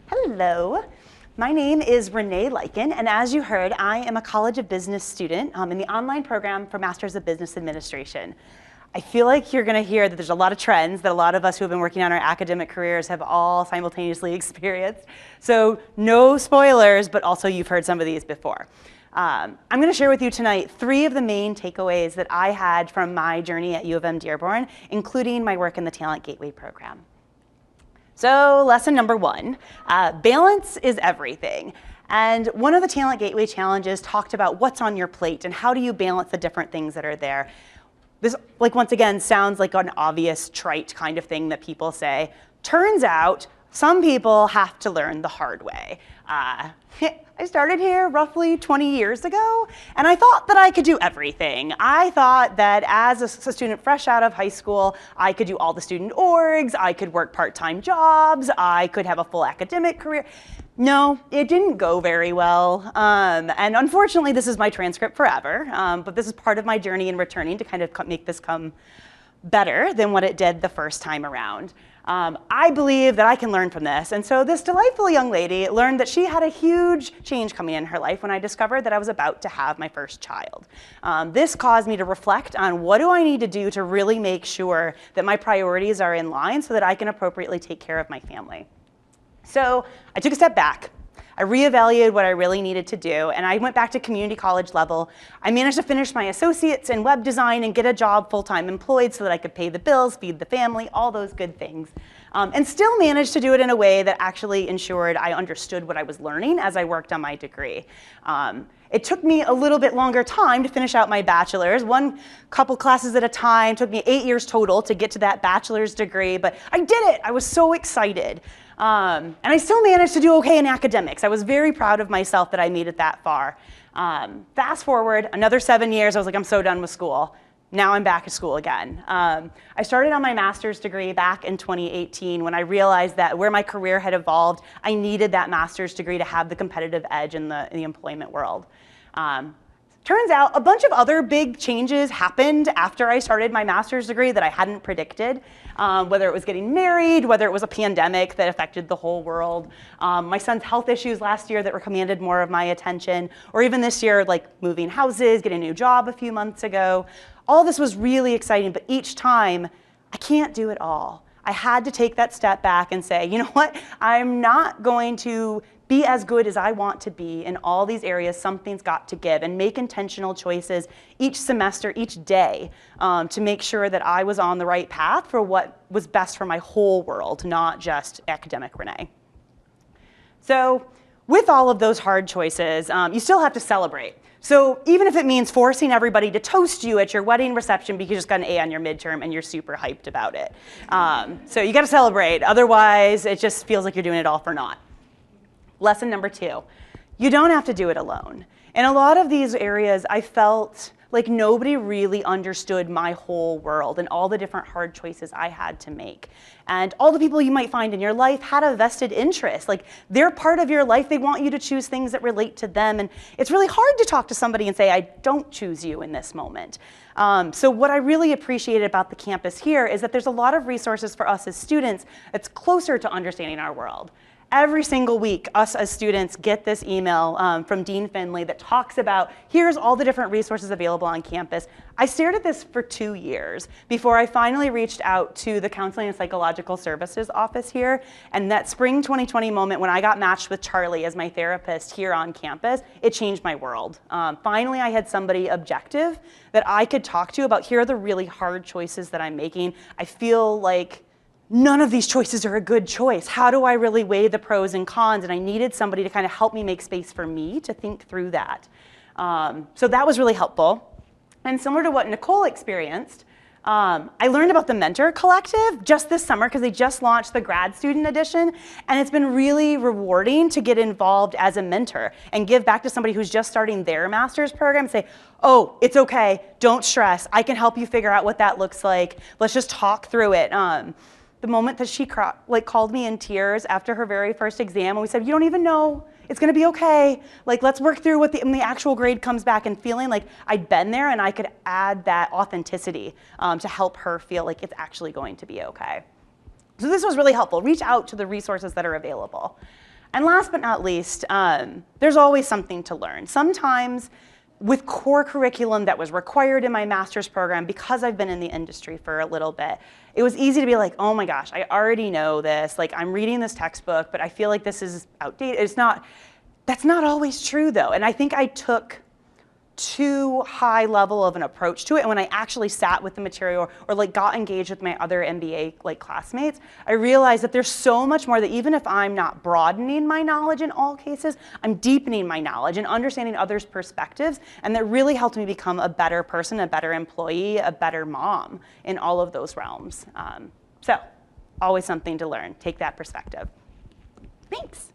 Hello, my name is Renee Liken, and as you heard, I am a College of Business student in the online program for Masters of Business Administration. I feel like you're going to hear that there's a lot of trends that a lot of us who have been working on our academic careers have all simultaneously experienced. So no spoilers, but also you've heard some of these before. I'm going to share with you tonight 3 of the main takeaways that I had from my journey at UM-Dearborn, including my work in the Talent Gateway program. So lesson number 1, balance is everything. And one of the Talent Gateway challenges talked about what's on your plate and how do you balance the different things that are there. This, once again, sounds like an obvious, trite kind of thing that people say. Turns out, some people have to learn the hard way. I started here roughly 20 years ago, and I thought that I could do everything. I thought that as a student fresh out of high school, I could do all the student orgs, I could work part-time jobs, I could have a full academic career. No, it didn't go very well, and unfortunately this is my transcript forever, but this is part of my journey in returning to kind of make this come better than what it did the first time around. I believe that I can learn from this, and so this delightful young lady learned that she had a huge change coming in her life when I discovered that I was about to have my first child. This caused me to reflect on what do I need to do to really make sure that my priorities are in line so that I can appropriately take care of my family. So I took a step back. I reevaluated what I really needed to do, and I went back to community college level. I managed to finish my associates in web design and get a job full-time employed so that I could pay the bills, feed the family, all those good things. And still managed to do it in a way that actually ensured I understood what I was learning as I worked on my degree. It took me a little bit longer time to finish out my bachelor's, couple classes at a time. It took me 8 years total to get to that bachelor's degree, but I did it. I was so excited. And I still managed to do okay in academics. I was very proud of myself that I made it that far. Fast forward another 7 years, I was like, I'm so done with school. Now I'm back at school again. I started on my master's degree back in 2018 when I realized that where my career had evolved, I needed that master's degree to have the competitive edge in the employment world. Turns out a bunch of other big changes happened after I started my master's degree that I hadn't predicted, whether it was getting married, whether it was a pandemic that affected the whole world, my son's health issues last year that commanded more of my attention, or even this year, like moving houses, getting a new job a few months ago. All this was really exciting, but each time, I can't do it all. I had to take that step back and say, you know what, I'm not going to be as good as I want to be in all these areas. Something's got to give, and make intentional choices each semester, each day, to make sure that I was on the right path for what was best for my whole world, not just academic Renee. So with all of those hard choices, you still have to celebrate. So even if it means forcing everybody to toast you at your wedding reception because you just got an A on your midterm and you're super hyped about it. So you gotta celebrate, otherwise it just feels like you're doing it all for naught. Lesson number 2, you don't have to do it alone. In a lot of these areas, I felt like nobody really understood my whole world and all the different hard choices I had to make. And all the people you might find in your life had a vested interest. Like, they're part of your life. They want you to choose things that relate to them. And it's really hard to talk to somebody and say, I don't choose you in this moment. So what I really appreciated about the campus here is that there's a lot of resources for us as students that's closer to understanding our world. Every single week, us as students get this email from Dean Finley that talks about, here's all the different resources available on campus. I stared at this for 2 years before I finally reached out to the Counseling and Psychological Services office here. And that spring 2020 moment when I got matched with Charlie as my therapist here on campus, it changed my world. Finally, I had somebody objective that I could talk to about, here are the really hard choices that I'm making. I feel like none of these choices are a good choice. How do I really weigh the pros and cons? And I needed somebody to kind of help me make space for me to think through that. So that was really helpful. And similar to what Nicole experienced, I learned about the Mentor Collective just this summer because they just launched the grad student edition. And it's been really rewarding to get involved as a mentor and give back to somebody who's just starting their master's program and say, oh, it's okay, don't stress. I can help you figure out what that looks like. Let's just talk through it. The moment that she called me in tears after her very first exam, and we said, you don't even know, it's gonna be okay. Like, let's work through what when the actual grade comes back, and feeling like I'd been there and I could add that authenticity to help her feel like it's actually going to be okay. So this was really helpful. Reach out to the resources that are available. And last but not least, there's always something to learn. Sometimes with core curriculum that was required in my master's program, because I've been in the industry for a little bit, it was easy to be like, oh my gosh, I already know this. Like, I'm reading this textbook, but I feel like this is outdated. That's not always true though. And I think I took too high level of an approach to it. And when I actually sat with the material or like got engaged with my other MBA like classmates, I realized that there's so much more that even if I'm not broadening my knowledge in all cases, I'm deepening my knowledge and understanding others' perspectives. And that really helped me become a better person, a better employee, a better mom in all of those realms. So always something to learn. Take that perspective. Thanks.